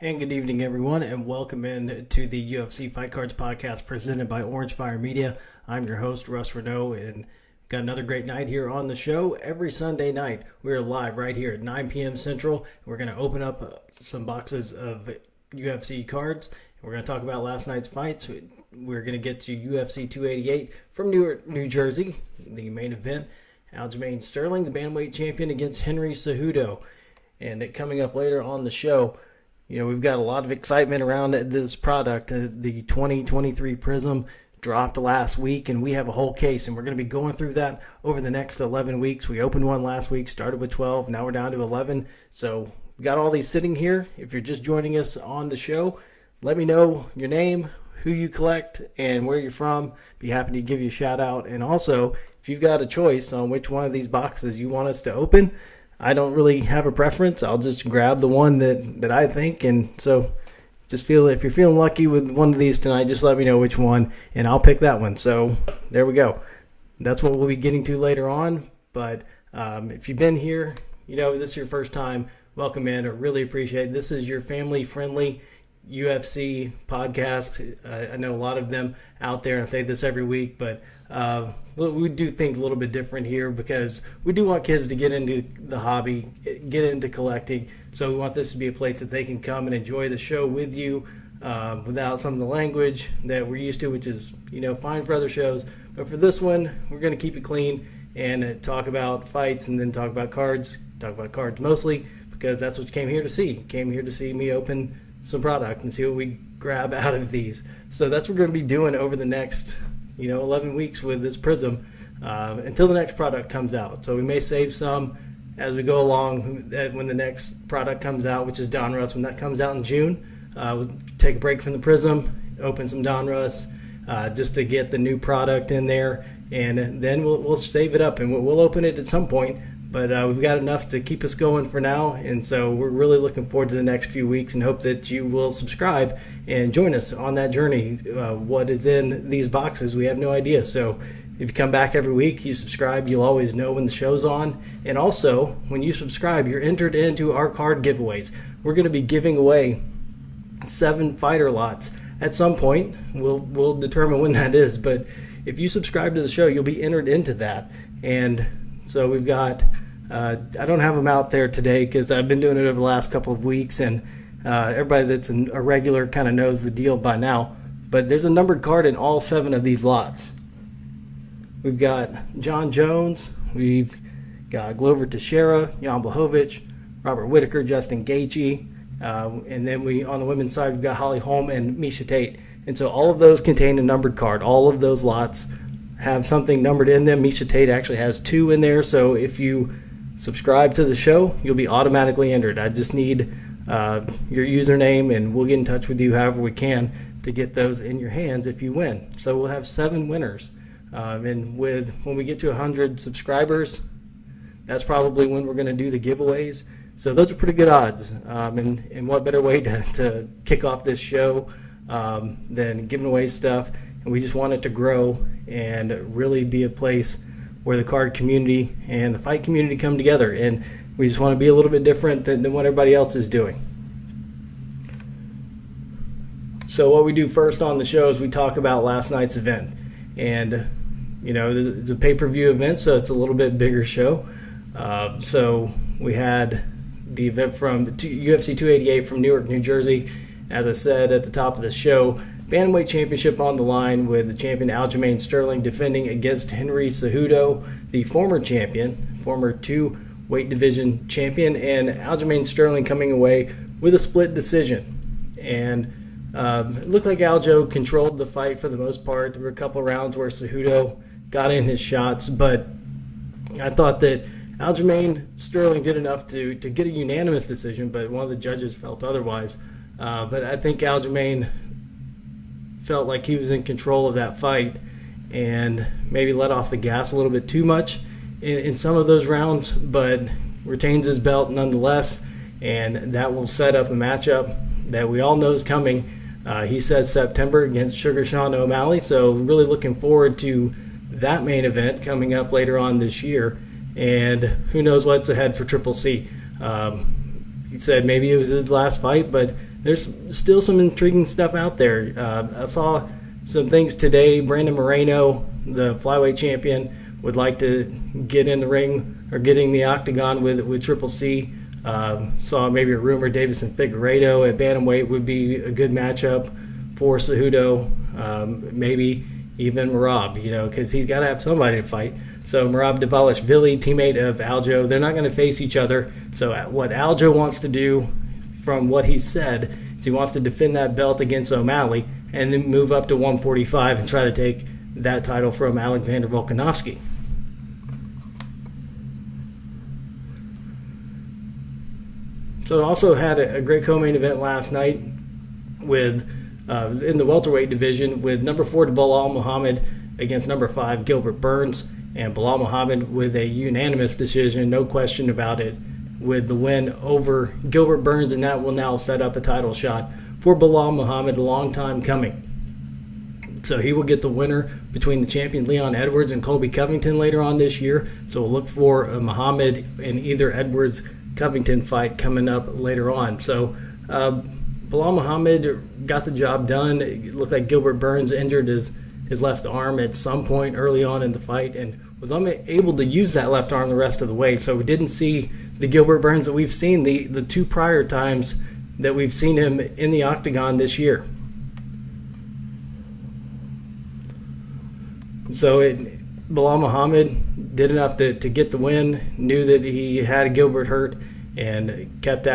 And good evening, everyone, and welcome in to the UFC Fight Cards podcast presented by Orange Fire Media. I'm your host, Russ Renault, and got another great night here on the show. Every Sunday night, we're live right here at 9 p.m. Central. We're going to open up some boxes of UFC cards. We're going to talk about last night's fights. We're going to get to UFC 288 from Newark, New Jersey, the main event. Aljamain Sterling, the bantamweight champion, against Henry Cejudo. And coming up later on the show, we've got a lot of excitement around this product. The 2023 Prizm dropped last week, and we have a whole case, and we're going to be going through that over the next 11 weeks. We opened one last week, started with 12, now we're down to 11. So we've got all these sitting here. If you're just joining us on the show, let me know your name, who you collect, and where you're from. Be happy to give you a shout out. And also, if you've got a choice on which one of these boxes you want us to open, I don't really have a preference. I'll just grab the one that I think. And so just if you're feeling lucky with one of these tonight, just let me know which one, and I'll pick that one. So there we go. That's what we'll be getting to later on. But if you've been here, this is your first time, welcome in. I really appreciate it. This is your family-friendly UFC podcast. I know a lot of them out there, and I say this every week, but we do things a little bit different here because we do want kids to get into the hobby, get into collecting. So we want this to be a place that they can come and enjoy the show with you without some of the language that we're used to, which is, fine for other shows. But for this one, we're going to keep it clean and talk about fights and then talk about cards mostly because that's what you came here to see. You came here to see me open some product and see what we grab out of these. So that's what we're going to be doing over the next 11 weeks with this Prizm until the next product comes out. So we may save some as we go along when the next product comes out, which is Donruss. When that comes out in June, we'll take a break from the Prizm, open some Donruss just to get the new product in there, and then we'll save it up and we'll open it at some point. But we've got enough to keep us going for now, and so we're really looking forward to the next few weeks and hope that you will subscribe and join us on that journey. What is in these boxes, we have no idea. So if you come back every week, you subscribe, you'll always know when the show's on. And also, when you subscribe, you're entered into our card giveaways. We're going to be giving away 7 fighter lots at some point. We'll determine when that is, but if you subscribe to the show, you'll be entered into that. And so we've got, I don't have them out there today because I've been doing it over the last couple of weeks, and everybody that's a regular kind of knows the deal by now. But there's a numbered card in all 7 of these lots. We've got John Jones, we've got Glover Teixeira, Jan Blachowicz, Robert Whitaker, Justin Gaethje, and then on the women's side, we've got Holly Holm and Miesha Tate. And so all of those contain a numbered card. All of those lots have something numbered in them. Miesha Tate actually has 2 in there, so if you subscribe to the show, you'll be automatically entered. I just need your username, and we'll get in touch with you however we can to get those in your hands if you win. So we'll have 7 winners, and when we get to 100 subscribers, that's probably when we're going to do the giveaways. So those are pretty good odds, and what better way to kick off this show than giving away stuff. And we just want it to grow and really be a place where the card community and the fight community come together. And we just want to be a little bit different than what everybody else is doing. So what we do first on the show is we talk about last night's event. And, it's a pay-per-view event, so it's a little bit bigger show. So we had the event from UFC 288 from Newark, New Jersey. As I said at the top of the show, Bantamweight Championship on the line with the champion Aljamain Sterling defending against Henry Cejudo, the former champion, former 2 weight division champion, and Aljamain Sterling coming away with a split decision. And it looked like Aljo controlled the fight for the most part. There were a couple of rounds where Cejudo got in his shots, but I thought that Aljamain Sterling did enough to get a unanimous decision, but one of the judges felt otherwise. But I think Aljamain felt like he was in control of that fight and maybe let off the gas a little bit too much in some of those rounds, but retains his belt nonetheless, and that will set up a matchup that we all know is coming. He says September against Sugar Sean O'Malley, so really looking forward to that main event coming up later on this year, and who knows what's ahead for Triple C. He said maybe it was his last fight, but there's still some intriguing stuff out there. I saw some things today. Brandon Moreno, the flyweight champion, would like to get in the ring or getting the octagon with Triple C. Saw maybe a rumor Davison Figueiredo at bantamweight would be a good matchup for Cejudo. Maybe even Merab, because he's got to have somebody to fight. So Merab Dvalishvili, teammate of Aljo, they're not going to face each other. So what Aljo wants to do, from what he said, is he wants to defend that belt against O'Malley and then move up to 145 and try to take that title from Alexander Volkanovski. So also had a great co-main event last night with in the welterweight division with number 4 Belal Muhammad against number 5 Gilbert Burns, and Belal Muhammad with a unanimous decision, no question about it, with the win over Gilbert Burns, and that will now set up a title shot for Belal Muhammad, a long time coming. So he will get the winner between the champion Leon Edwards and Colby Covington later on this year. So we'll look for a Muhammad and either Edwards Covington fight coming up later on. So Belal Muhammad got the job done. It looked like Gilbert Burns injured his left arm at some point early on in the fight and was unable to use that left arm the rest of the way. So we didn't see the Gilbert Burns that we've seen the 2 prior times that we've seen him in the octagon this year. So Belal Muhammad did enough to get the win, knew that he had Gilbert hurt, and kept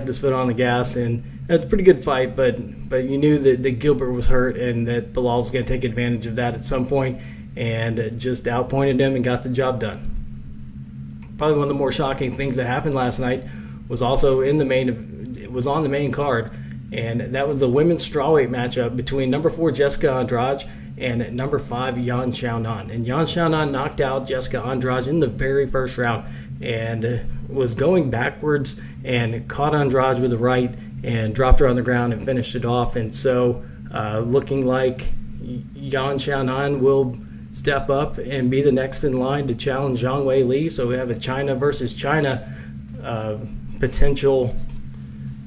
his foot on the gas. And it's a pretty good fight, but you knew that Gilbert was hurt and that Belal was going to take advantage of that at some point, and just outpointed him and got the job done. Probably one of the more shocking things that happened last night was also on the main card, and that was the women's strawweight matchup between number 4 Jessica Andrade and number 5 Yan Xiaonan. And Yan Xiaonan knocked out Jessica Andrade in the very first round and was going backwards and caught Andrade with the right and dropped her on the ground and finished it off. And so looking like Yan Xiaonan will step up and be the next in line to challenge Zhang Wei Li. So we have a China versus China potential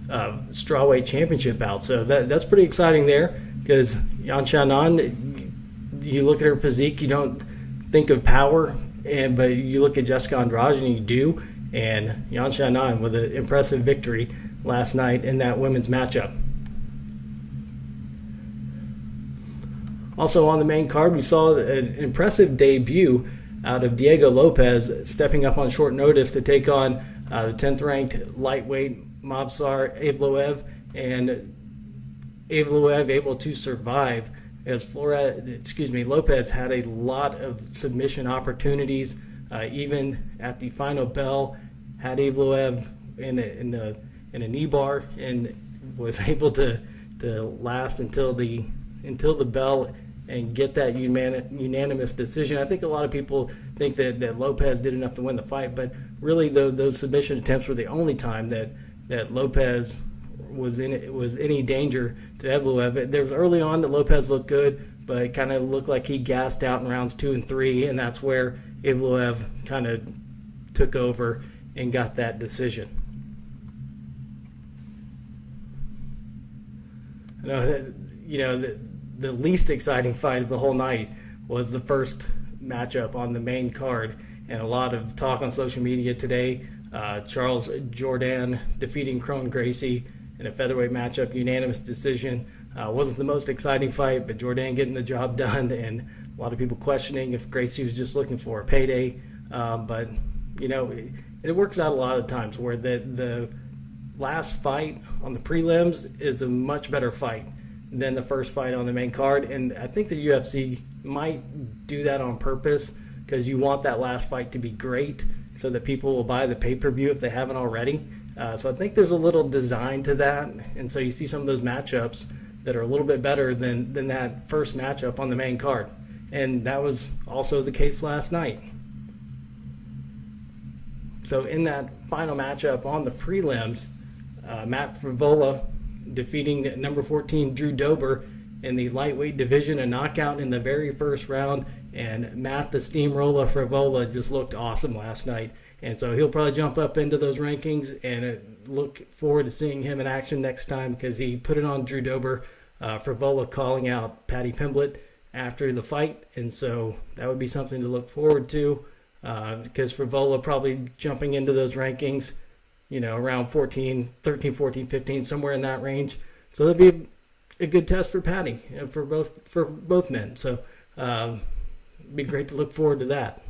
strawweight championship bout. So that's pretty exciting there, because Yan Xiaonan, you look at her physique, you don't think of power, but you look at Jessica Andrade and you do. And Yan Xiaonan with an impressive victory last night in that women's matchup. Also on the main card, we saw an impressive debut out of Diego Lopez, stepping up on short notice to take on the 10th ranked lightweight Movsar Evloev, and Evloev able to survive as Lopez had a lot of submission opportunities, even at the final bell, had Evloev in a knee bar and was able to last until the bell and get that unanimous decision. I think a lot of people think that Lopez did enough to win the fight, but really those submission attempts were the only time that Lopez was any danger to Evloev. There was early on that Lopez looked good, but it kind of looked like he gassed out in rounds 2 and 3, and that's where Evloev kind of took over and got that decision. The least exciting fight of the whole night was the first matchup on the main card, and a lot of talk on social media today. Charles Jourdain defeating Kron Gracie in a featherweight matchup, unanimous decision. Wasn't the most exciting fight, but Jourdain getting the job done, and a lot of people questioning if Gracie was just looking for a payday. But it works out a lot of times where the last fight on the prelims is a much better fight than the first fight on the main card. And I think the UFC might do that on purpose, because you want that last fight to be great so that people will buy the pay-per-view if they haven't already. So I think there's a little design to that. And so you see some of those matchups that are a little bit better than that first matchup on the main card. And that was also the case last night. So in that final matchup on the prelims, Matt Frivola defeating number 14 Drew Dober in the lightweight division, a knockout in the very first round. And Matt the Steamroller Frivola just looked awesome last night. And so he'll probably jump up into those rankings, and look forward to seeing him in action next time, because he put it on Drew Dober for Vola calling out Paddy Pimblett after the fight. And so that would be something to look forward to, because for Vola probably jumping into those rankings, around 13, 14, 15, somewhere in that range. So that'd be a good test for Paddy, for both men. So it'd be great to look forward to that.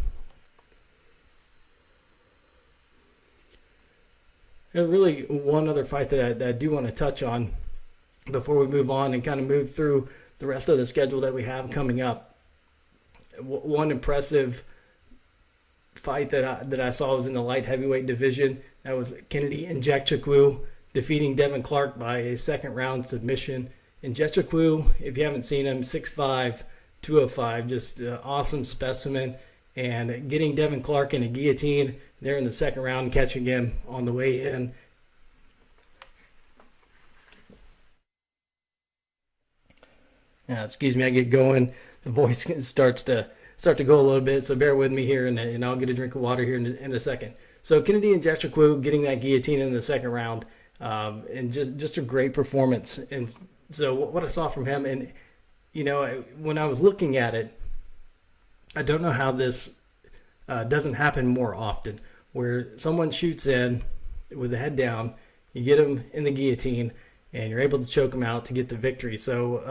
And really, one other fight that I do want to touch on before we move on and kind of move through the rest of the schedule that we have coming up. One impressive fight that I saw was in the light heavyweight division. That was Kennedy Nzechukwu defeating Devin Clark by a second round submission. Nzechukwu, if you haven't seen him, 6'5", 205, just an awesome specimen. And getting Devin Clark in a guillotine there in the second round, catching him on the way in. Excuse me, I get going. The voice starts to go a little bit, so bear with me here, and I'll get a drink of water here in a second. So Kennedy Nzechukwu getting that guillotine in the second round, and just a great performance. And so what I saw from him, and when I was looking at it, I don't know how this doesn't happen more often, where someone shoots in with the head down, you get them in the guillotine, and you're able to choke them out to get the victory. So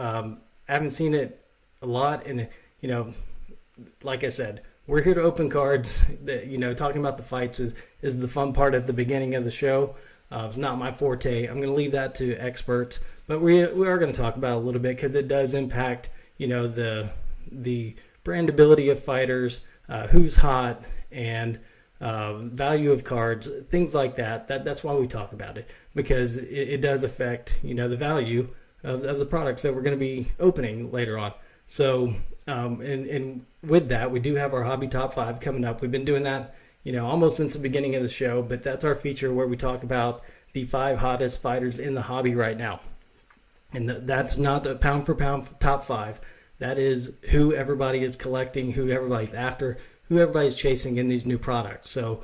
I haven't seen it a lot, and like I said, we're here to open cards. Talking about the fights is the fun part at the beginning of the show. It's not my forte. I'm going to leave that to experts, but we are going to talk about it a little bit, because it does impact the brandability of fighters, who's hot, and value of cards, things like that. That's why we talk about it, because it does affect the value of the products that we're going to be opening later on. So and with that, we do have our hobby top 5 coming up. We've been doing that almost since the beginning of the show, but that's our feature where we talk about the 5 hottest fighters in the hobby right now. And that's not a pound for pound top 5. That is who everybody is collecting, who everybody's after, who everybody's chasing in these new products. So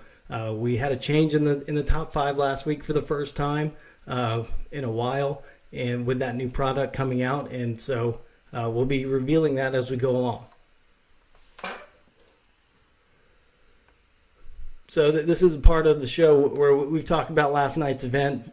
we had a change in the top 5 last week for the first time in a while, and with that new product coming out. And so we'll be revealing that as we go along. So this is a part of the show where we've talked about last night's event,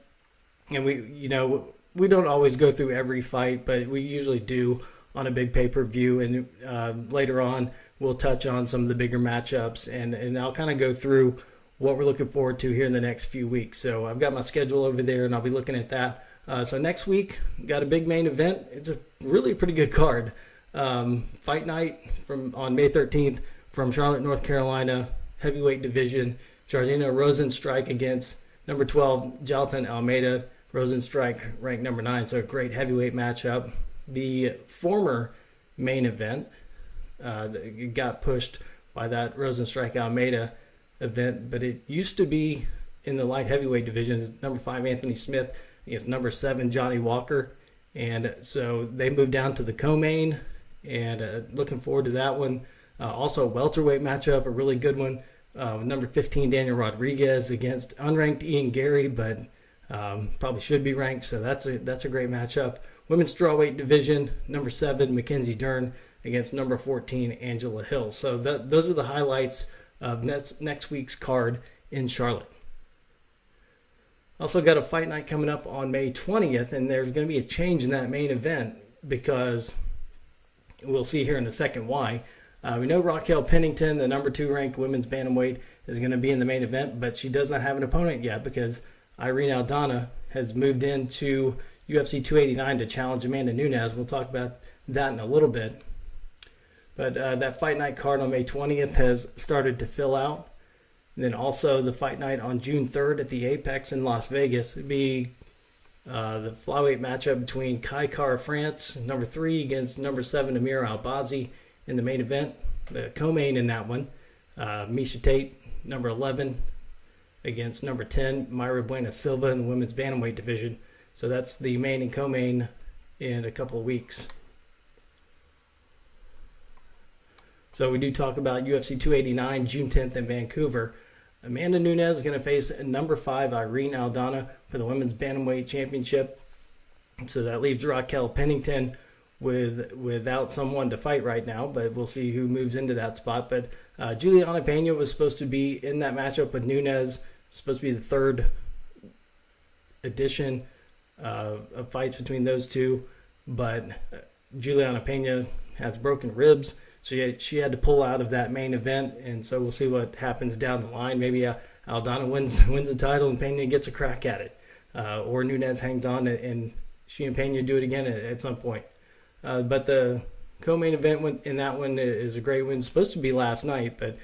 and we don't always go through every fight, but we usually do on a big pay-per-view, and later on we'll touch on some of the bigger matchups, and I'll kind of go through what we're looking forward to here in the next few weeks. So I've got my schedule over there, and I'll be looking at that. So next week, got a big main event. It's a really pretty good card. Fight night on May 13th from Charlotte, North Carolina, heavyweight division. Jardina Rosenstrike against number 12, Jalton Almeida. Rosenstrike ranked number 9, so a great heavyweight matchup. The former main event got pushed by that Rosenstrike Almeida event, but it used to be in the light heavyweight division. Number 5, Anthony Smith against number 7, Johnny Walker. And so they moved down to the co-main, and looking forward to that one. Also a welterweight matchup, a really good one. Number 15, Daniel Rodriguez against unranked Ian Gary, but probably should be ranked, so that's a great matchup. Women's strawweight division, number 7, Mackenzie Dern against number 14, Angela Hill. So those are the highlights of next week's card in Charlotte. Also got a fight night coming up on May 20th, and there's going to be a change in that main event, because we'll see here in a second why. We know Raquel Pennington, the number 2 ranked women's bantamweight, is going to be in the main event, but she does not have an opponent yet, because Irene Aldana has moved into UFC 289 to challenge Amanda Nunes. We'll talk about that in a little bit. But that fight night card on May 20th has started to fill out. And then also the fight night on June 3rd at the Apex in Las Vegas would be the flyweight matchup between Kai Kara France, number 3, against number 7, Amir Albazi in the main event. The co-main in that one, Miesha Tate, number 11, against number 10, Mayra Buena Silva in the women's bantamweight division. So that's the main and co-main in a couple of weeks. So we do talk about UFC 289, June 10th in Vancouver. Amanda Nunes is going to face number 5 Irene Aldana for the Women's Bantamweight Championship. So that leaves Raquel Pennington without someone to fight right now, but we'll see who moves into that spot. But Juliana Pena was supposed to be in that matchup with Nunes, supposed to be the third edition of fights between those two, but Juliana Pena has broken ribs, so she had to pull out of that main event, and so we'll see what happens down the line. Maybe Aldana wins the title and Pena gets a crack at it, or Nunes hangs on and she and Pena do it again at some point. But the co-main event in that one is a great win. It's supposed to be last night, but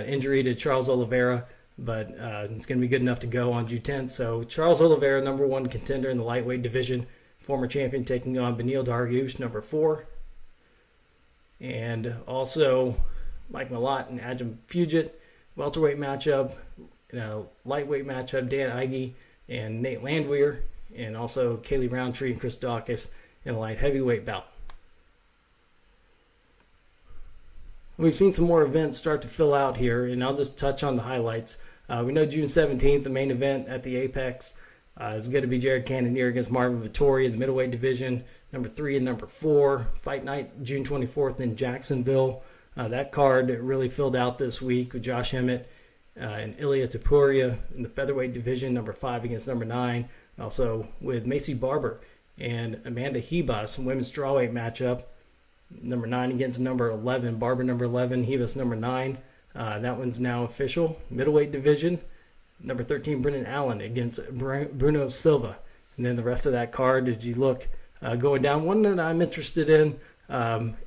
injury to Charles Oliveira, but it's going to be good enough to go on June 10th. So Charles Oliveira, number 1 contender in the lightweight division, former champion, taking on Beneil Dariush, number 4. And also Mike Malott and Ajim Fugit, welterweight matchup, lightweight matchup, Dan Ige and Nate Landwehr, and also Kaylee Roundtree and Chris Dawkins in a light heavyweight bout. We've seen some more events start to fill out here, and I'll just touch on the highlights. We know June 17th, the main event at the Apex, is going to be Jared Cannonier against Marvin Vettori in the middleweight division, number 3 and number 4. Fight night, June 24th in Jacksonville. That card really filled out this week with Josh Emmett and Ilya Topuria in the featherweight division, number 5 against number 9. Also with Macy Barber and Amanda Hebus, women's strawweight matchup, number 9 against number 11. Barber number 11, Hebus number 9. That one's now official. Middleweight division, number 13 Brendan Allen against Bruno Silva. And then the rest of that card, as you look going down, one that I'm interested in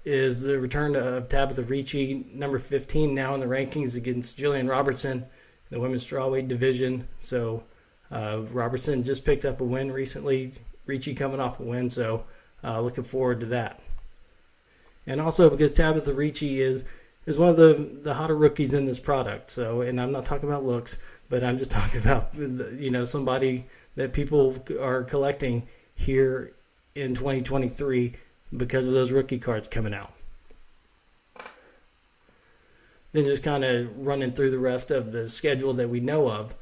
is the return of Tabitha Ricci, number 15 now in the rankings, against Jillian Robertson in the women's strawweight division. So Robertson just picked up a win recently. Ricci coming off a win, so looking forward to that. And also because Tabitha Ricci is one of the hotter rookies in this product. So, and I'm not talking about looks, but I'm just talking about somebody that people are collecting here in 2023 because of those rookie cards coming out. Then just kind of running through the rest of the schedule that we know of,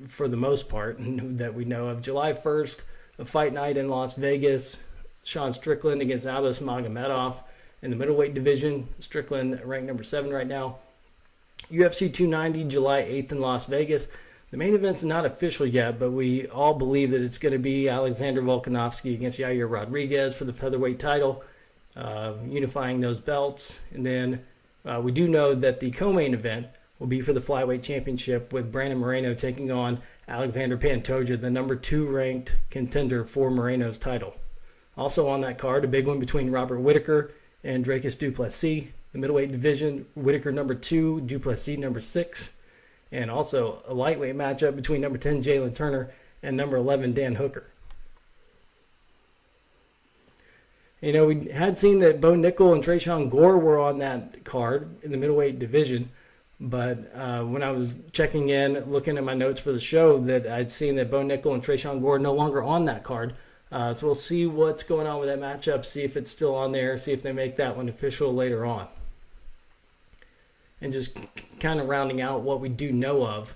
for the most part, that we know of. July 1st, a fight night in Las Vegas. Sean Strickland against Abbas Magomedov in the middleweight division. Strickland ranked number 7 right now. UFC 290, July 8th in Las Vegas. The main event's not official yet, but we all believe that it's going to be Alexander Volkanovski against Yair Rodriguez for the featherweight title, unifying those belts. And then we do know that the co-main event will be for the flyweight championship, with Brandon Moreno taking on Alexander Pantoja, the number 2 ranked contender for Moreno's title. Also on that card, a big one between Robert Whittaker and Dracus du Plessis. The middleweight division, Whittaker number 2, du Plessis number 6. And also a lightweight matchup between number 10 Jalen Turner and number 11 Dan Hooker. We had seen that Bo Nickel and Trayshawn Gore were on that card in the middleweight division, but when I was checking in, looking at my notes for the show, that I'd seen that Bo Nickel and Trayshawn Gore are no longer on that card. So we'll see what's going on with that matchup, see if it's still on there, see if they make that one official later on. And just kind of rounding out what we do know of,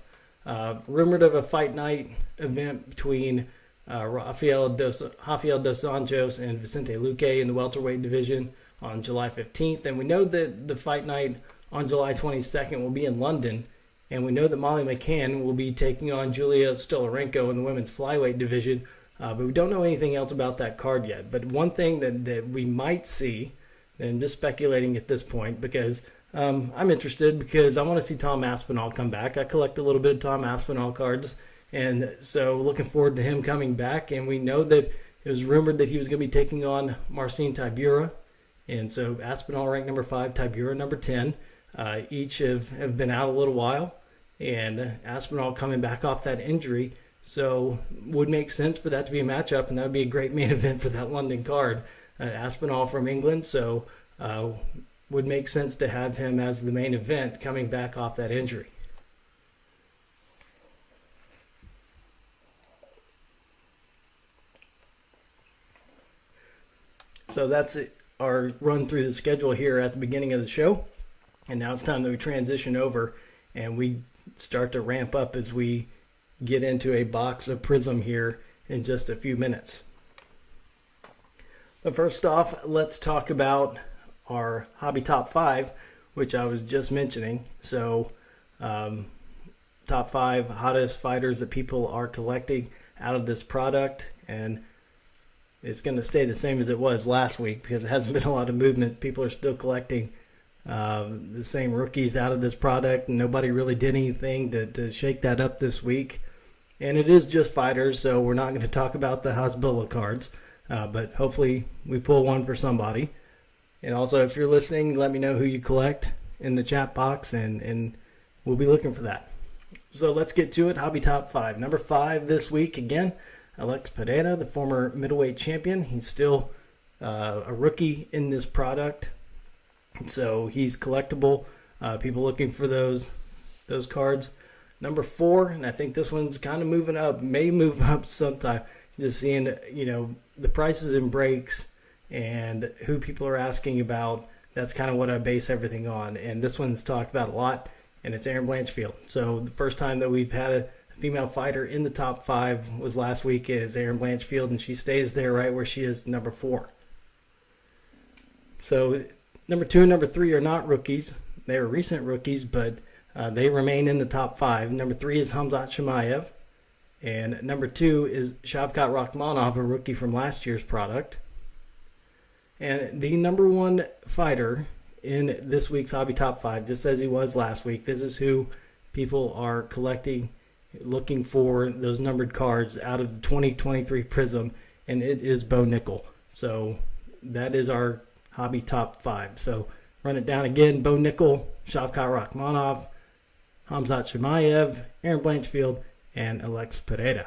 rumored of a fight night event between Rafael dos Anjos and Vicente Luque in the welterweight division on July 15th. And we know that the fight night on July 22nd will be in London. And we know that Molly McCann will be taking on Julia Stolarenko in the women's flyweight division. But we don't know anything else about that card yet. But one thing that we might see, and just speculating at this point, because I'm interested, because I want to see Tom Aspinall come back. I collect a little bit of Tom Aspinall cards, and so looking forward to him coming back. And we know that it was rumored that he was going to be taking on Marcin Tybura. And so Aspinall ranked number 5, Tybura number 10. Each have been out a little while, and Aspinall coming back off that injury. So would make sense for that to be a matchup, and that would be a great main event for that London card. Aspinall from England, so would make sense to have him as the main event coming back off that injury. So that's it, our run through the schedule here at the beginning of the show. And now it's time that we transition over and we start to ramp up as we get into a box of Prizm here in just a few minutes. But first off, let's talk about our hobby top 5, which I was just mentioning. So top 5 hottest fighters that people are collecting out of this product, and it's going to stay the same as it was last week because it hasn't been a lot of movement. People are still collecting the same rookies out of this product, and nobody really did anything to shake that up this week. And it is just fighters, so we're not going to talk about the Hasbulla cards, but hopefully we pull one for somebody. And also, if you're listening, let me know who you collect in the chat box, and we'll be looking for that. So let's get to it. Hobby top 5. Number 5 this week, again, Alex Pereira, the former middleweight champion. He's still a rookie in this product, so he's collectible. People looking for those cards. Number 4, and I think this one's kind of moving up, may move up sometime. Just seeing, the prices in breaks and who people are asking about. That's kind of what I base everything on. And this one's talked about a lot, and it's Erin Blanchfield. So the first time that we've had a female fighter in the top 5 was last week. Is Erin Blanchfield, and she stays there right where she is, number 4. So number 2 and number 3 are not rookies. They are recent rookies, but they remain in the top 5. Number 3 is Khamzat Chimaev, and number 2 is Shavkat Rakhmonov, a rookie from last year's product. And the number 1 fighter in this week's Hobby Top 5, just as he was last week, this is who people are collecting, looking for those numbered cards out of the 2023 Prizm, and it is Bo Nickel. So that is our Hobby Top 5. So run it down again: Bo Nickel, Shavkat Rakhmonov, Khamzat Chimaev, Erin Blanchfield, and Alex Pereira.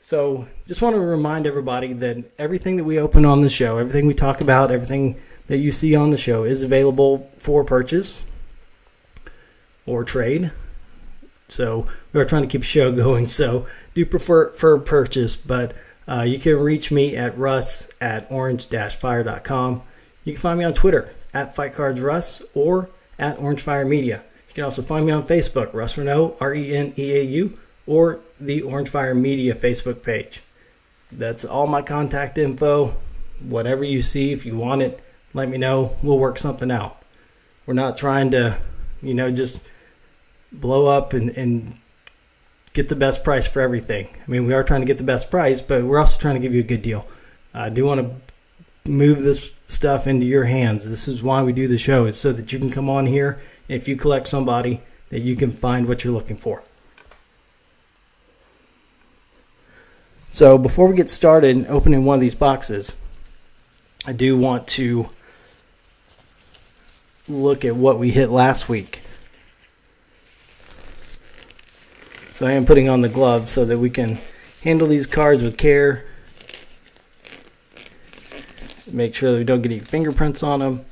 So just want to remind everybody that everything that we open on the show, everything we talk about, everything that you see on the show is available for purchase or trade. So we are trying to keep the show going, so do prefer for purchase, but you can reach me at russ@orange-fire.com. You can find me on Twitter at FightCardsRuss or at OrangeFire Media. You can also find me on Facebook, Russ Renault, Reneau, or the OrangeFire Media Facebook page. That's all my contact info. Whatever you see, if you want it, let me know. We'll work something out. We're not trying to, just blow up and get the best price for everything. I mean, we are trying to get the best price, but we're also trying to give you a good deal. I do want to move this stuff into your hands. This is why we do the show, is so that you can come on here, and if you collect somebody, that you can find what you're looking for. So before we get started in opening one of these boxes, I do want to look at what we hit last week. So I am putting on the gloves so that we can handle these cards with care. Make sure that we don't get any fingerprints on them,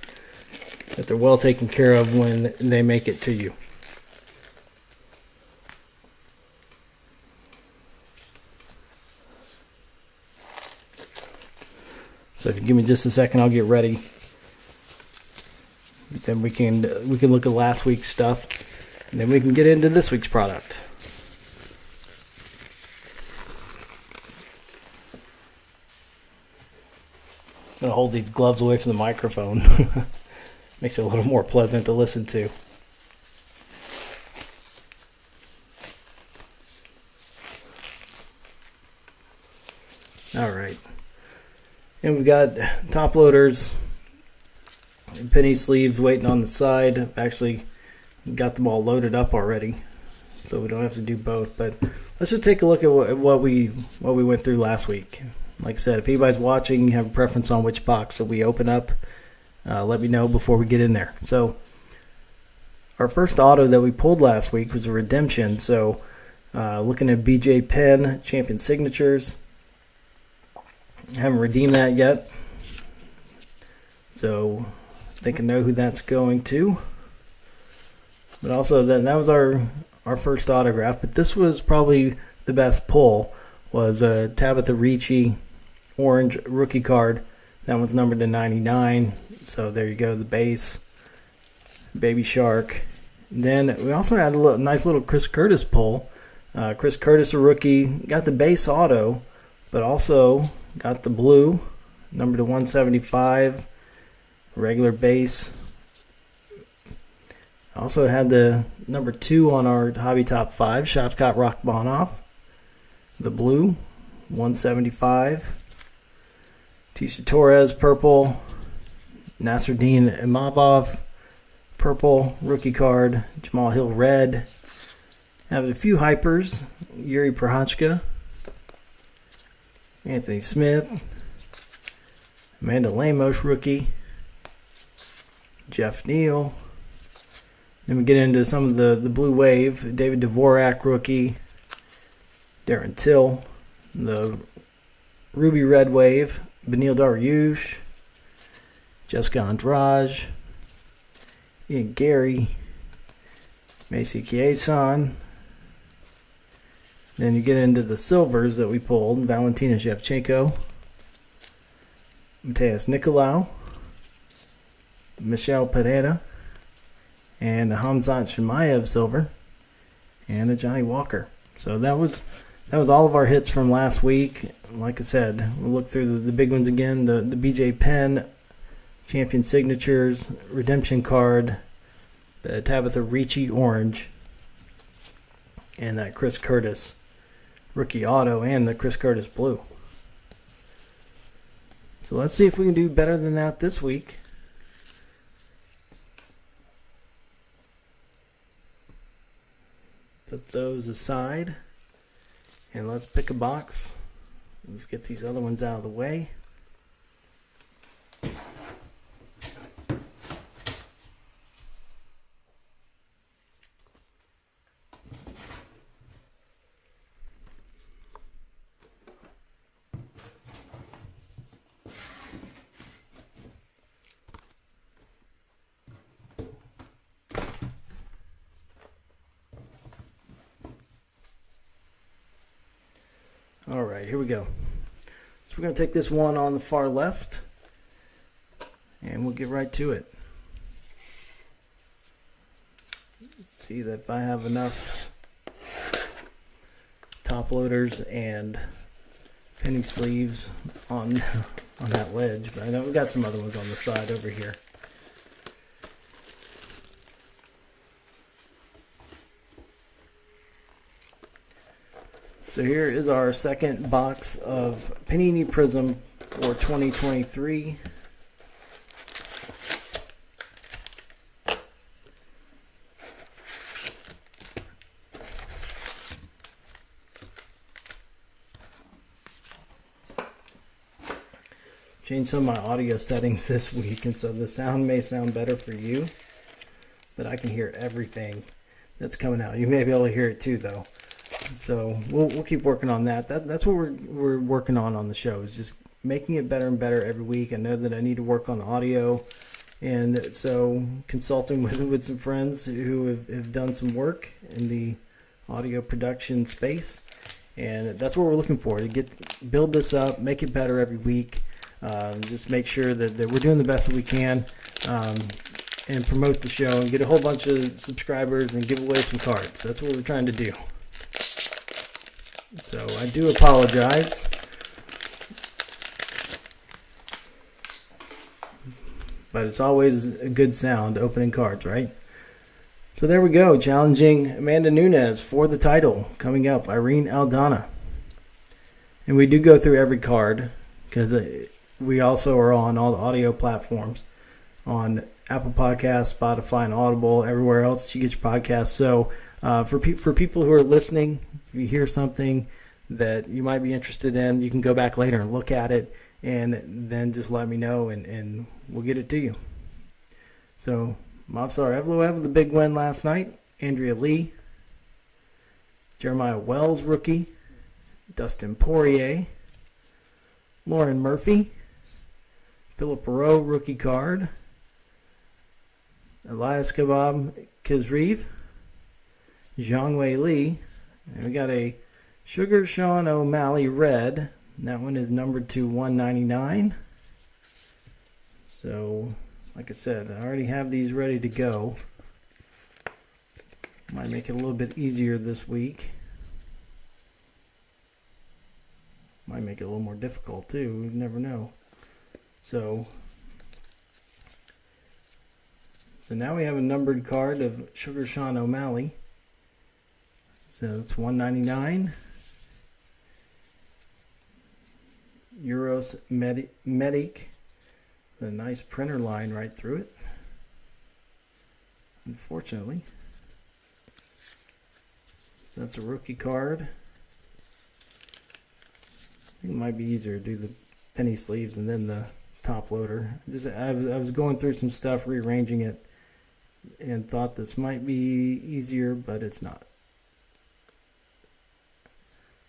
that they're well taken care of when they make it to you. So if you give me just a second, I'll get ready. Then we can look at last week's stuff, and then we can get into this week's product. I'm going to hold these gloves away from the microphone. Makes it a little more pleasant to listen to. All right. And we've got top loaders, penny sleeves waiting on the side. I've actually got them all loaded up already, so we don't have to do both. But let's just take a look at what we went through last week. Like I said, if anybody's watching, you have a preference on which box that we open up, let me know before we get in there. So our first auto that we pulled last week was a redemption. So looking at BJ Penn Champion Signatures. Haven't redeemed that yet, so I think I know who that's going to. But also that was our first autograph. But this was probably the best pull. Was a Tabitha Ricci orange rookie card. That one's numbered to 99. So there you go, the base, Baby Shark, Then we also had a nice little Chris Curtis pull. Chris Curtis, a rookie, got the base auto, but also got the blue, number to 175, regular base. Also had the number 2 on our Hobby Top 5, Shavkat Rakhmonov, the blue, 175. Tisha Torres, purple. Nasruddin Imavov, purple, rookie card. Jamal Hill, red. Have a few hypers. Yuri Prochazka, Anthony Smith, Amanda Lemos, rookie. Jeff Neal. Then we get into some of the blue wave. David Dvorak, rookie. Darren Till. The ruby red wave. Benil Dariush. Jessica Andrade. Ian Gary. Macy Chiasson. Then you get into the silvers that we pulled. Valentina Shevchenko. Mateus Nicolau. Michelle Pereira. And a Hamzat Shemaev silver. And a Johnny Walker. So that was all of our hits from last week. Like I said, we'll look through the big ones again. The BJ Penn Champion Signatures, Redemption card, the Tabitha Ricci orange, and that Chris Curtis rookie auto, and the Chris Curtis blue. So let's see if we can do better than that this week. Put those aside, and let's pick a box. Let's get these other ones out of the way. All right, here we go. So we're going to take this one on the far left, and we'll get right to it. Let's see that if I have enough top loaders and penny sleeves on that ledge, but I know we've got some other ones on the side over here. So here is our second box of Panini Prizm for 2023. Changed some of my audio settings this week, and so the sound may sound better for you, but I can hear everything that's coming out. You may be able to hear it too, though. So we'll keep working on that. That's what we're working on the show, is just making it better and better every week. I know that I need to work on the audio, and so consulting with some friends who have done some work in the audio production space, and that's what we're looking for, to build this up, make it better every week, just make sure that we're doing the best that we can, and promote the show and get a whole bunch of subscribers and give away some cards. That's what we're trying to do. So I do apologize. But it's always a good sound opening cards, right? So there we go. Challenging Amanda Nunes for the title. Coming up, Irene Aldana. And we do go through every card, because we also are on all the audio platforms. On Apple Podcasts, Spotify, and Audible, everywhere else that you get your podcasts. So for people who are listening, if you hear something that you might be interested in, you can go back later and look at it, and then just let me know, and we'll get it to you. So Movsar Evloev, the big win last night. Andrea Lee. Jeremiah Wells, rookie. Dustin Poirier. Lauren Murphy. Philip Rowe, rookie card. Elias Kebab Kizreev. Zhang Wei Li. And we got a Sugar Sean O'Malley red. That one is numbered to 199. So, like I said, I already have these ready to go. Might make it a little bit easier this week. Might make it a little more difficult too. You never know. So now we have a numbered card of Sugar Sean O'Malley. So that's $199. Euros Medic. A nice printer line right through it. Unfortunately. That's a rookie card. I think it might be easier to do the penny sleeves and then the top loader. I was going through some stuff, rearranging it, and thought this might be easier, but it's not.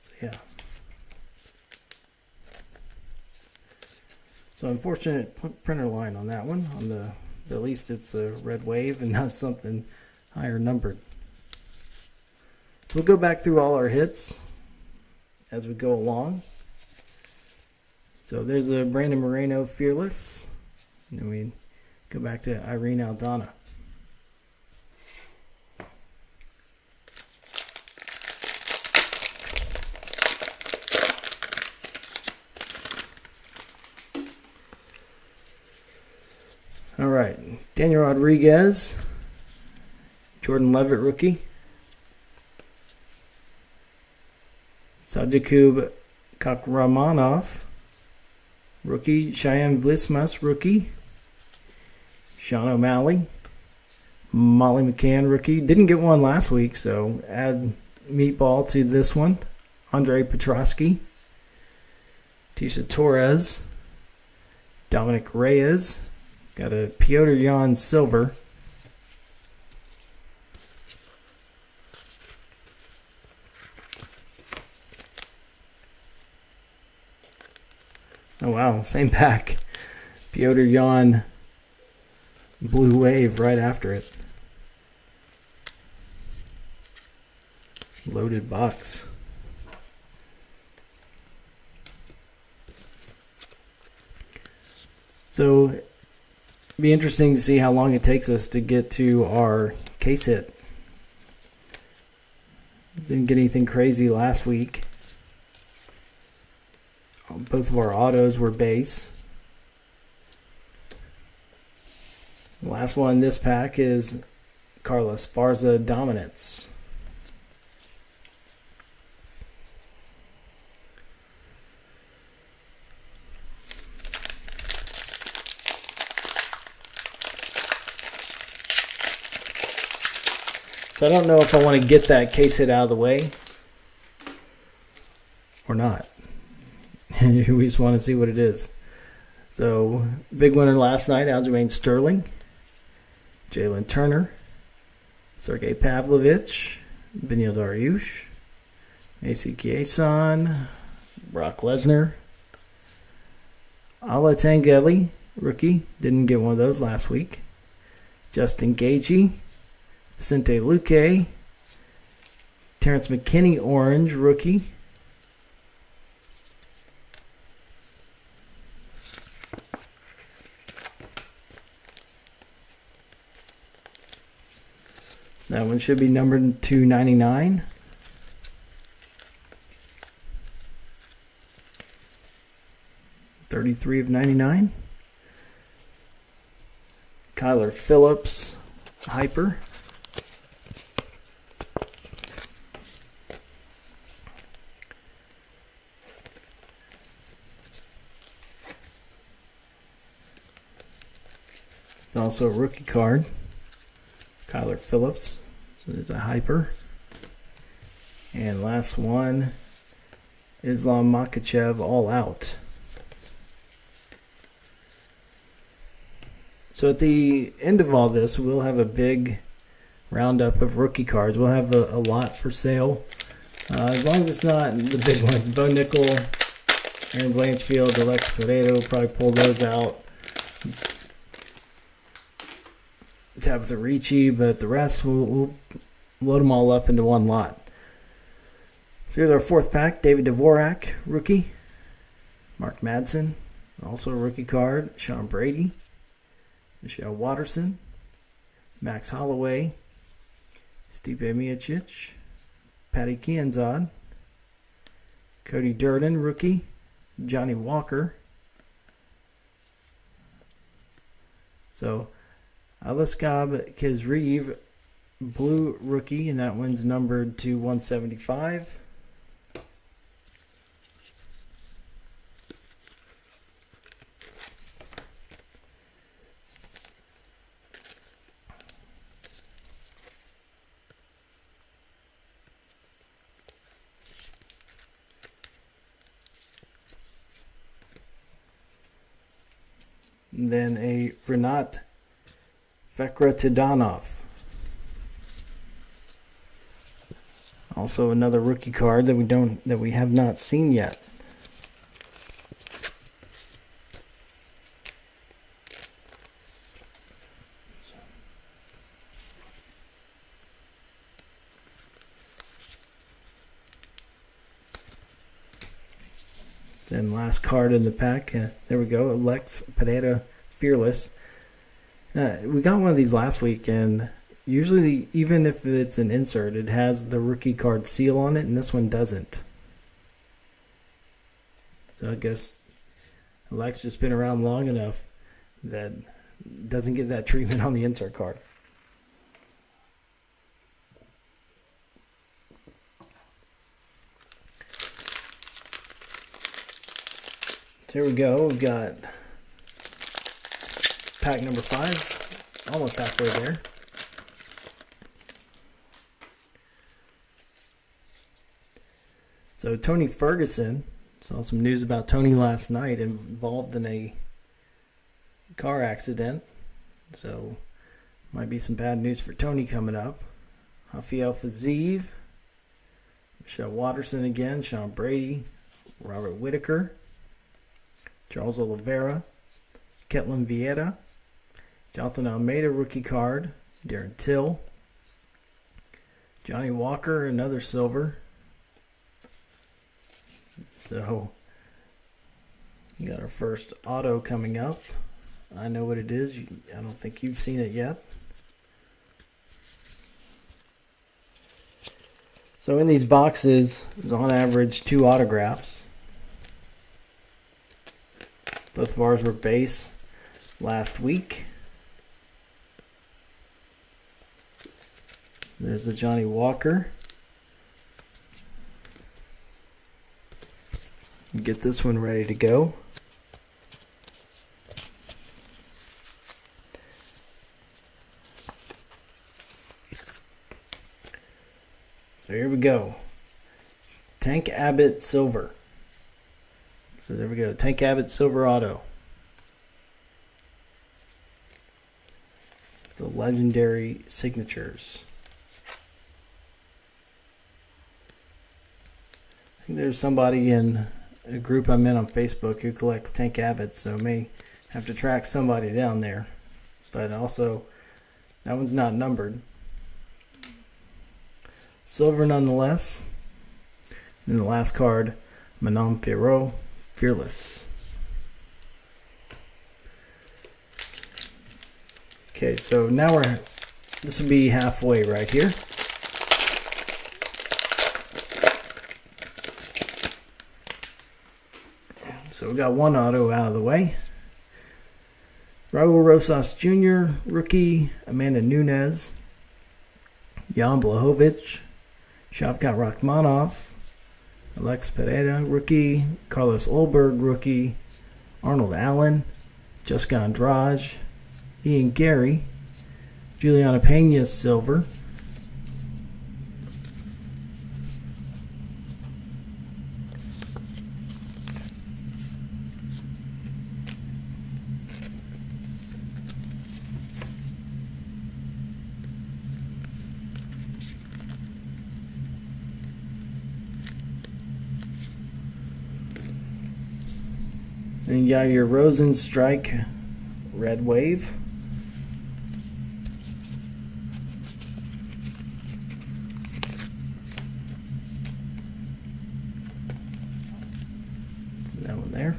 So yeah. So unfortunate printer line on that one. On the at least it's a red wave and not something higher numbered. We'll go back through all our hits as we go along. So there's a Brandon Moreno Fearless. And then we go back to Irene Aldana. All right, Daniel Rodriguez, Jordan Levitt rookie, Sajakub Kakramanov rookie, Cheyenne Vlismas rookie, Sean O'Malley, Molly McCann rookie. Didn't get one last week, so add meatball to this one. Andre Petrosky, Tisha Torres, Dominic Reyes. Got a Piotr Jan Silver. Oh wow, same pack. Piotr Jan Blue Wave right after it. Loaded box. So be interesting to see how long it takes us to get to our case hit. Didn't get anything crazy last week. Both of our autos were base. The last one in this pack is Carla Esparza Dominance. So I don't know if I want to get that case hit out of the way or not. We just want to see what it is. So big winner last night, Aljamain Sterling, Jalen Turner, Sergey Pavlovich, Beneil Dariush, Macy Chiasson, Brock Lesnar, Ala Tangeli, rookie, didn't get one of those last week, Justin Gaethje, Vicente Luque, Terrence McKinney orange rookie, that one should be numbered 299. $33 of 99. Kyler Phillips Hyper. It's also a rookie card. Kyler Phillips. So there's a Hyper. And last one, Islam Makhachev All Out. So at the end of all this, we'll have a big roundup of rookie cards. We'll have a lot for sale. As long as it's not the big ones. Bo Nickel, Aaron Blanchfield, Alex Pereira will probably pull those out. Tabitha Ricci, but the rest we'll load them all up into one lot. So here's our fourth pack. David Dvorak, rookie. Mark Madsen, also a rookie card. Sean Brady, Michelle Watterson, Max Holloway, Stipe Miocic, Patty Kianzad, Cody Durden, rookie, Johnny Walker. So, Aliskab Kizreev, blue rookie, and that one's numbered to 175. And then a Renat Fekretidanov. Also another rookie card that we have not seen yet. Then last card in the pack. There we go. Alex Pereira, Fearless. We got one of these last week, and usually, even if it's an insert, it has the rookie card seal on it, and this one doesn't. So I guess Alex just been around long enough that doesn't get that treatment on the insert card. So here we go. We've got pack number 5, almost halfway there. So Tony Ferguson, saw some news about Tony last night, involved in a car accident. So might be some bad news for Tony coming up. Rafael Fiziev, Michelle Watterson again, Sean Brady, Robert Whitaker, Charles Oliveira, Ketlin Vieira, Jonathan Almeida rookie card, Darren Till, Johnny Walker, another silver. So we got our first auto coming up. I know what it is. I don't think you've seen it yet. So in these boxes, there's on average 2 autographs. Both of ours were base last week. There's the Johnny Walker. Get this one ready to go. So here we go. Tank Abbott Silver. So there we go. Tank Abbott Silver Auto. It's a legendary signatures. I think there's somebody in a group I'm in on Facebook who collects Tank Abbott, so I may have to track somebody down there. But also, that one's not numbered. Silver nonetheless. And the last card, Manon Ferro, Fearless. Okay, so now this will be halfway right here. So we got one auto out of the way. Raul Rosas Jr., rookie, Amanda Nunes, Jan Blachowicz, Shavkat Rakhmonov, Alex Pereira, rookie, Carlos Olberg, rookie, Arnold Allen, Jessica Andrade, Ian Gary, Juliana Pena, silver, and you got your Rosenstrike Red Wave. That one there.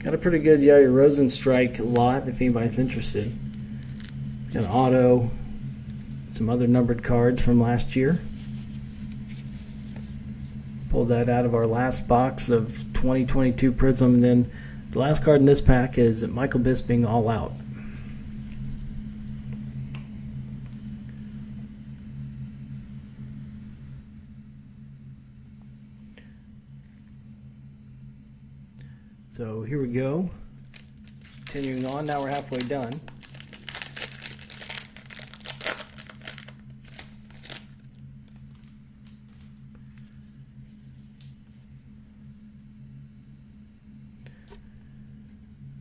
Got a pretty good Yair Rosenstrike lot if anybody's interested. Got an auto, Some other numbered cards from last year. Pulled that out of our last box of 2022 Prizm. And then the last card in this pack is Michael Bisping All Out. So here we go. Continuing on, now we're halfway done.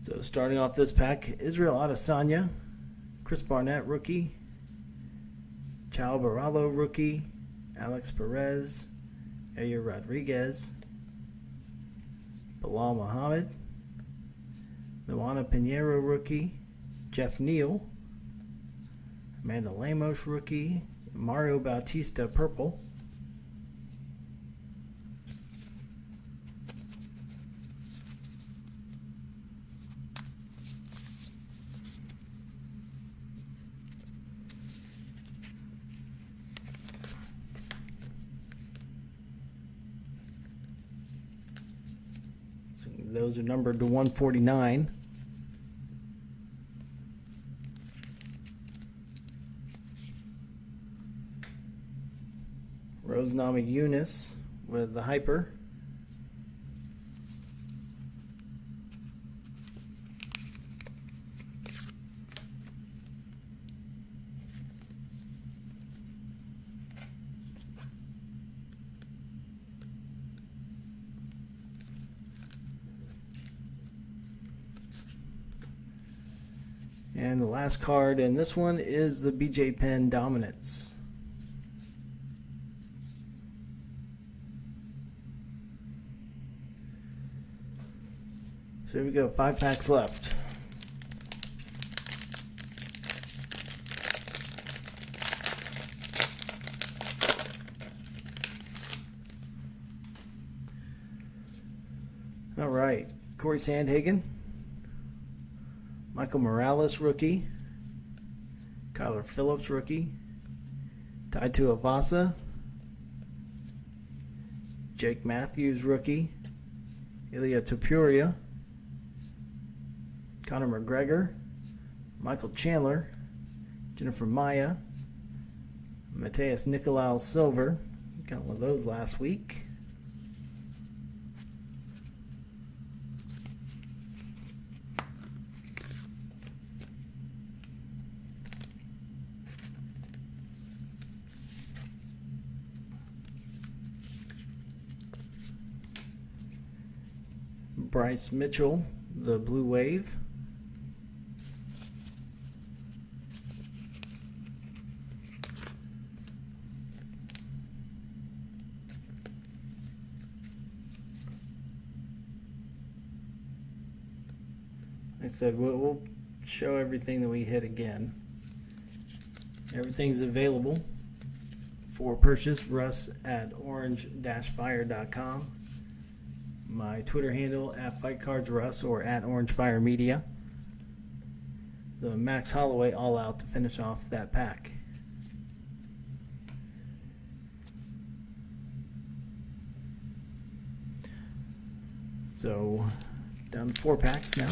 So starting off this pack, Israel Adesanya, Chris Barnett rookie, Chao Barallo rookie, Alex Perez, Yair Rodriguez, Bilal Muhammad, Luana Pinheiro rookie, Jeff Neal, Amanda Lemos rookie, Mario Bautista purple, those are numbered to 149. Rose Namajunas with the hyper. And the last card in this one is the BJ Penn Dominance. So here we go, 5 packs left. All right, Corey Sandhagen, Michael Morales rookie, Kyler Phillips rookie, Tai Tuivasa, Jake Matthews rookie, Ilya Topuria, Conor McGregor, Michael Chandler, Jennifer Maya, Mateus Nicolau Silver, got one of those last week. Bryce Mitchell, the Blue Wave. Like I said, we'll show everything that we hit again. Everything's available for purchase. Russ at orange-fire.com. My Twitter handle at FightCardsRuss or at OrangeFireMedia. The Max Holloway All Out to finish off that pack. So down to 4 packs now.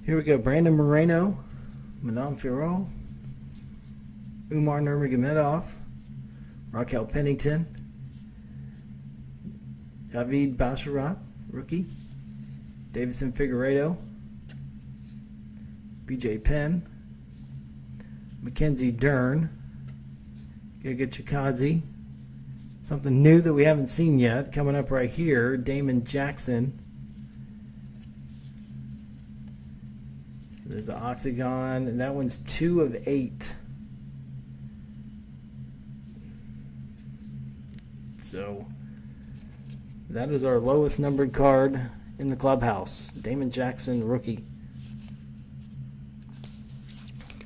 Here we go, Brandon Moreno, Manon Fiorot, Umar Nurmagomedov, Raquel Pennington, David Basharat, rookie, Davison Figueiredo, BJ Penn, Mackenzie Dern, Giga Chikadze, something new that we haven't seen yet, coming up right here, Damon Jackson. There's the Octagon, and that one's 2 of 8. So that is our lowest numbered card in the clubhouse. Damon Jackson, rookie.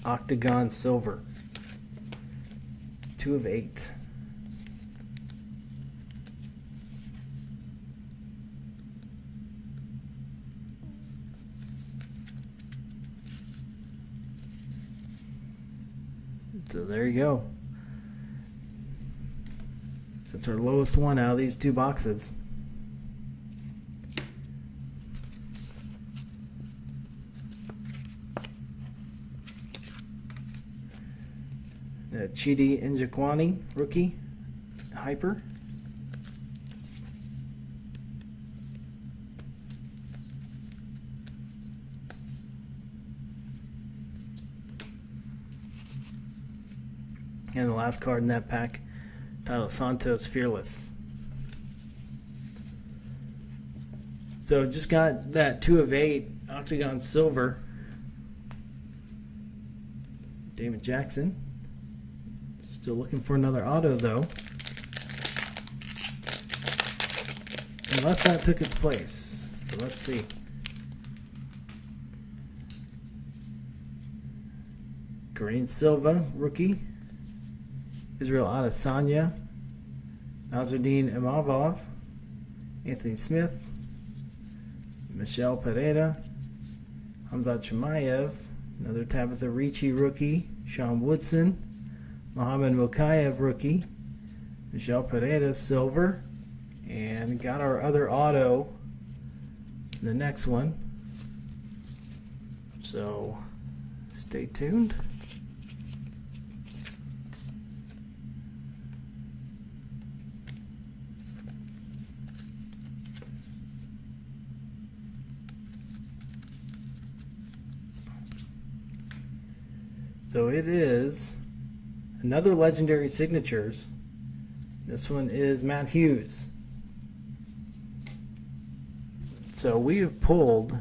Octagon silver. 2 of 8. So there you go. That's our lowest one out of these two boxes. Chidi Njokwani, rookie, hyper. And the last card in that pack, Tyler Santos Fearless. So just got that 2 of 8 Octagon Silver. David Jackson. Still looking for another auto though. Unless that took its place. So let's see. Green Silva, rookie. Israel Adesanya, Nazardine Imavov, Anthony Smith, Michelle Pereira, Hamzat Chimaev, another Tabitha Ricci rookie, Sean Woodson, Mohamed Mokayev rookie, Michelle Pereira silver, and got our other auto in the next one. So stay tuned. So it is another Legendary Signatures. This one is Matt Hughes. So we have pulled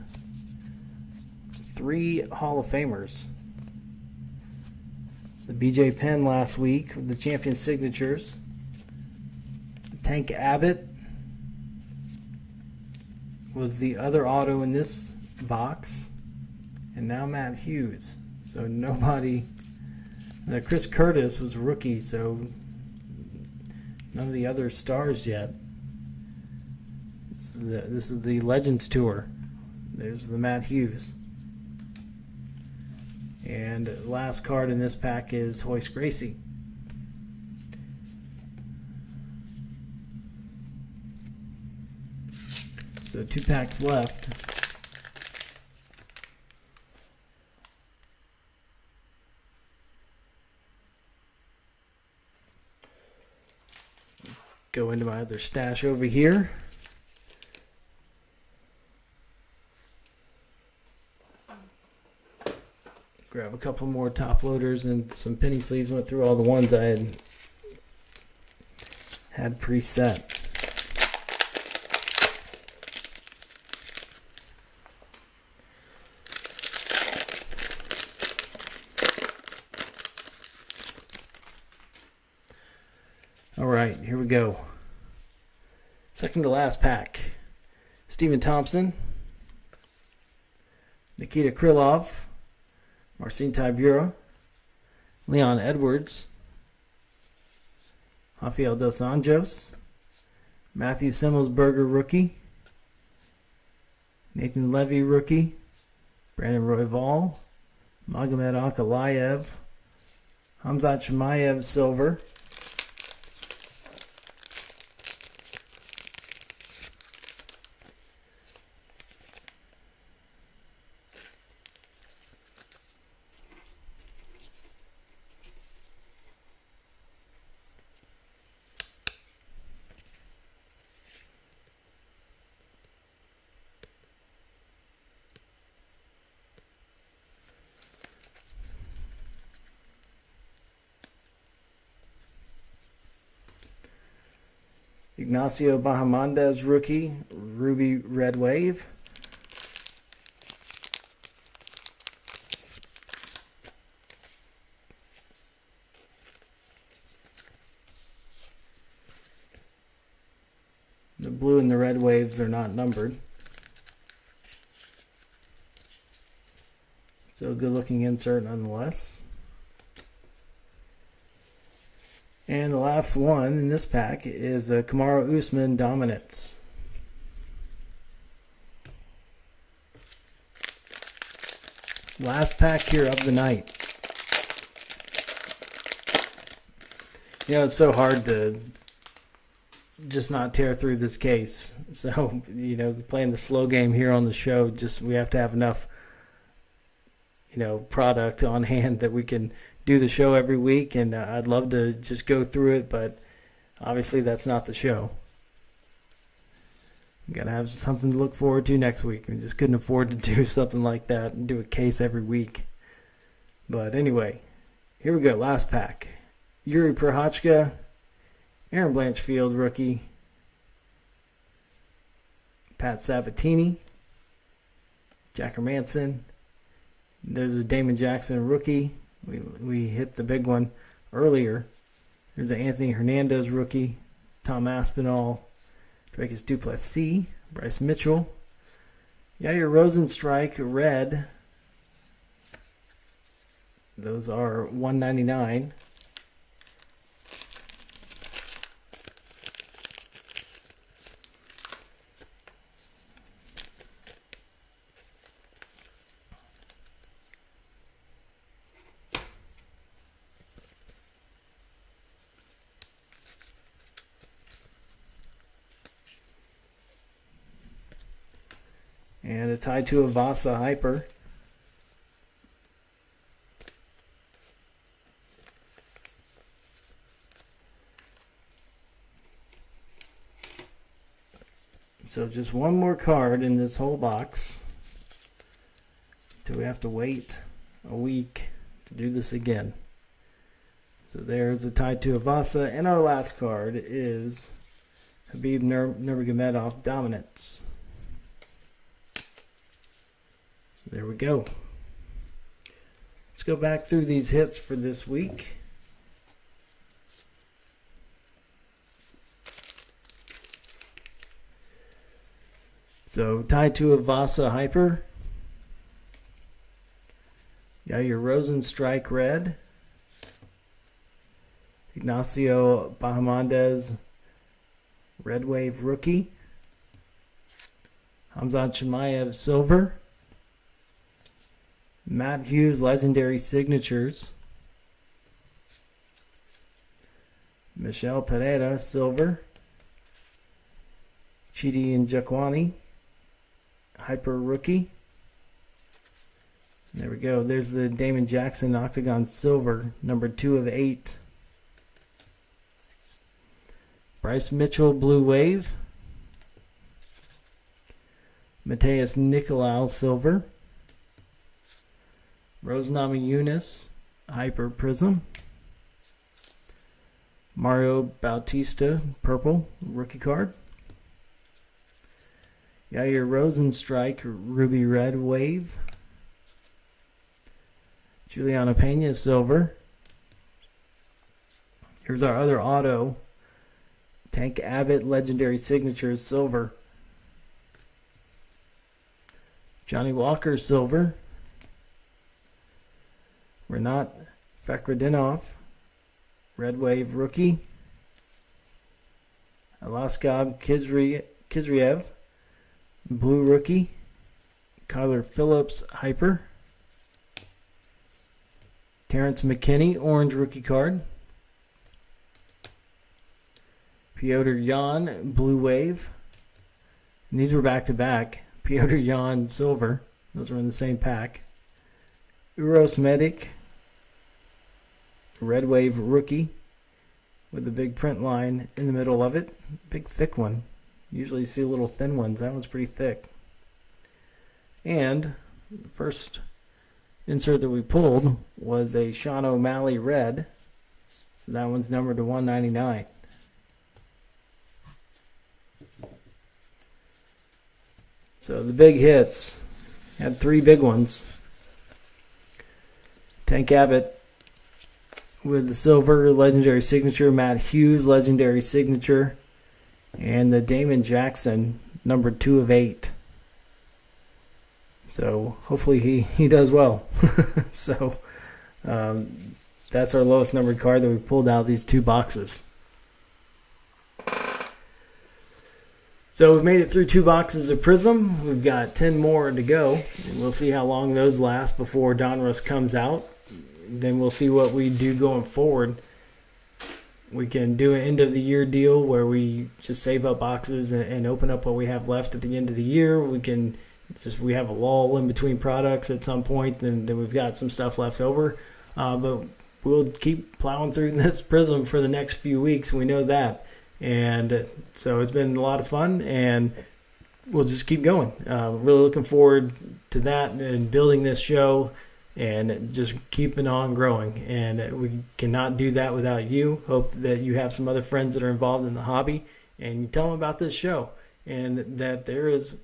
3 Hall of Famers. The BJ Penn last week with the Champion Signatures. Tank Abbott was the other auto in this box. And now Matt Hughes. So nobody. Chris Curtis was rookie, so none of the other stars yet. This is the Legends Tour. There's the Matt Hughes. And last card in this pack is Hoist Gracie. So 2 packs left. Go into my other stash over here. Grab a couple more top loaders and some penny sleeves. Went through all the ones I had preset. All right, here we go. Second to last pack. Stephen Thompson, Nikita Krylov, Marcin Tybura, Leon Edwards, Rafael Dos Anjos, Matthew Semmelsberger rookie, Nathan Levy rookie, Brandon Royval, Magomed Ankalaev, Hamzat Chimaev silver, Ignacio Bahamondes rookie, Ruby Red Wave, the blue and the red waves are not numbered, so a good looking insert nonetheless. And the last one in this pack is Kamaru Usman Dominance. Last pack here of the night. It's so hard to just not tear through this case. So, playing the slow game here on the show, we have to have enough, product on hand that we can do the show every week. And I'd love to just go through it, but obviously that's not the show. We got to have something to look forward to next week. We just couldn't afford to do something like that and do a case every week. But anyway, here we go. Last pack. Yuri Prochazka, Aaron Blanchfield, rookie. Pat Sabatini, Jack Hermanson. There's a Damon Jackson rookie. We hit the big one earlier. There's an Anthony Hernandez rookie. Tom Aspinall, Dracus Duplessis, Bryce Mitchell. Yair Rosenstrike, red. Those are $199. And a tie to a Vasa Hyper. So just one more card in this whole box. Until we have to wait a week to do this again. So there's a tie to a Vasa. And our last card is Khabib Nurmagomedov Dominance. So there we go. Let's go back through these hits for this week. So tied to a Vasa Hyper. Yair Rosenstrike red. Ignacio Bahamondes Red Wave rookie. Hamzat Chimaev silver. Matt Hughes legendary signatures. Michel Pereira silver. Chidi Njokuani Hyper rookie. There we go. There's the Damon Jackson Octagon silver, number 2 of 8. Bryce Mitchell blue wave. Mateus Nicolau silver. Rose Namajunas Hyper Prizm. Mario Bautista purple rookie card. Yair Rosenstrike ruby red wave. Juliana Pena silver. Here's our other auto. Tank Abbott legendary signatures silver. Johnny Walker silver. Renat Fakhretdinov red wave rookie. Alaskab Kizriev blue rookie. Kyler Phillips hyper. Terrence McKinney orange rookie card. Piotr Jan blue wave. And these were back to back. Piotr Jan silver. Those were in the same pack. Uros Medic red wave rookie with a big print line in the middle of it. Big thick one. Usually you see little thin ones. That one's pretty thick. And the first insert that we pulled was a Sean O'Malley red. So that one's numbered to 199. So the big hits had 3 big ones. Tank Abbott with the silver legendary signature, Matt Hughes legendary signature, and the Damon Jackson number 2 of 8. So hopefully he does well. So that's our lowest numbered card that we pulled out of these 2 boxes. So we've made it through 2 boxes of Prizm. We've got 10 more to go. And we'll see how long those last before Donruss comes out. Then we'll see what we do going forward. We can do an end of the year deal where we just save up boxes and open up what we have left at the end of the year. We have a lull in between products at some point, then we've got some stuff left over. But we'll keep plowing through this Prizm for the next few weeks. We know that. And so it's been a lot of fun, and we'll just keep going. Really looking forward to that and building this show and just keeping on growing. And we cannot do that without you. Hope that you have some other friends that are involved in the hobby and you tell them about this show, and that there is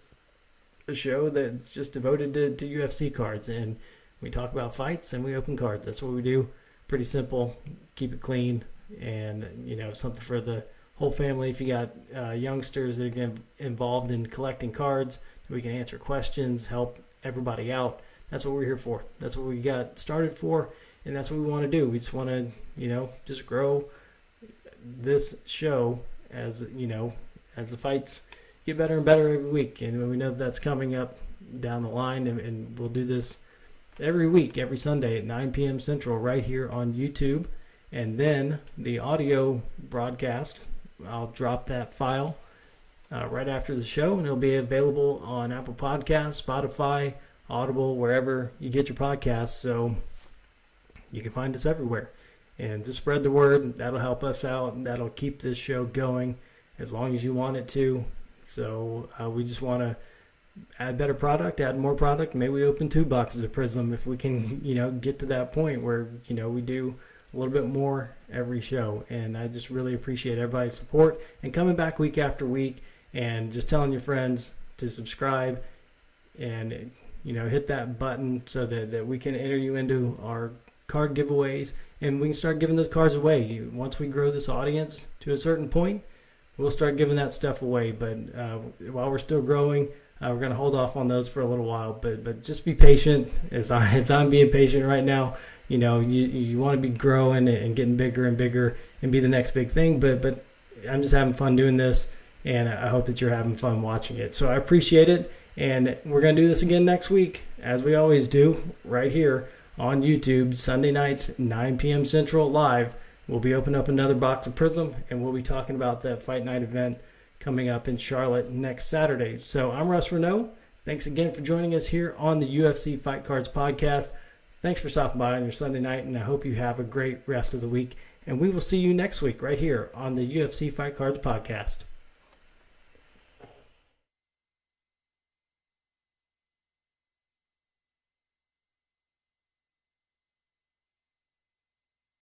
a show that's just devoted to UFC cards. And we talk about fights and we open cards. That's what we do. Pretty simple. Keep it clean, and something for the whole family. If you got youngsters that are getting involved in collecting cards, we can answer questions, help everybody out. That's what we're here for. That's what we got started for, and that's what we want to do. We just want to, just grow this show as the fights get better and better every week. And we know that's coming up down the line, and we'll do this every week, every Sunday at 9 p.m. Central right here on YouTube. And then the audio broadcast, I'll drop that file right after the show, and it'll be available on Apple Podcasts, Spotify, Audible, wherever you get your podcasts. So you can find us everywhere. And just spread the word. That'll help us out, and that'll keep this show going as long as you want it to. So we just want to add better product, add more product. Maybe we open 2 boxes of Prizm if we can, get to that point where, we do a little bit more every show. And I just really appreciate everybody's support and coming back week after week and just telling your friends to subscribe and, hit that button so that we can enter you into our card giveaways, and we can start giving those cards away. Once we grow this audience to a certain point, we'll start giving that stuff away. But while we're still growing, we're going to hold off on those for a little while. But just be patient as I'm being patient right now. You want to be growing and getting bigger and bigger and be the next big thing. But I'm just having fun doing this, and I hope that you're having fun watching it. So I appreciate it, and we're going to do this again next week, as we always do, right here on YouTube, Sunday nights, 9 p.m. Central, live. We'll be opening up another box of Prizm, and we'll be talking about that Fight Night event coming up in Charlotte next Saturday. So I'm Russ Renault. Thanks again for joining us here on the UFC Fight Cards Podcast. Thanks for stopping by on your Sunday night, and I hope you have a great rest of the week. And we will see you next week right here on the UFC Fight Cards Podcast.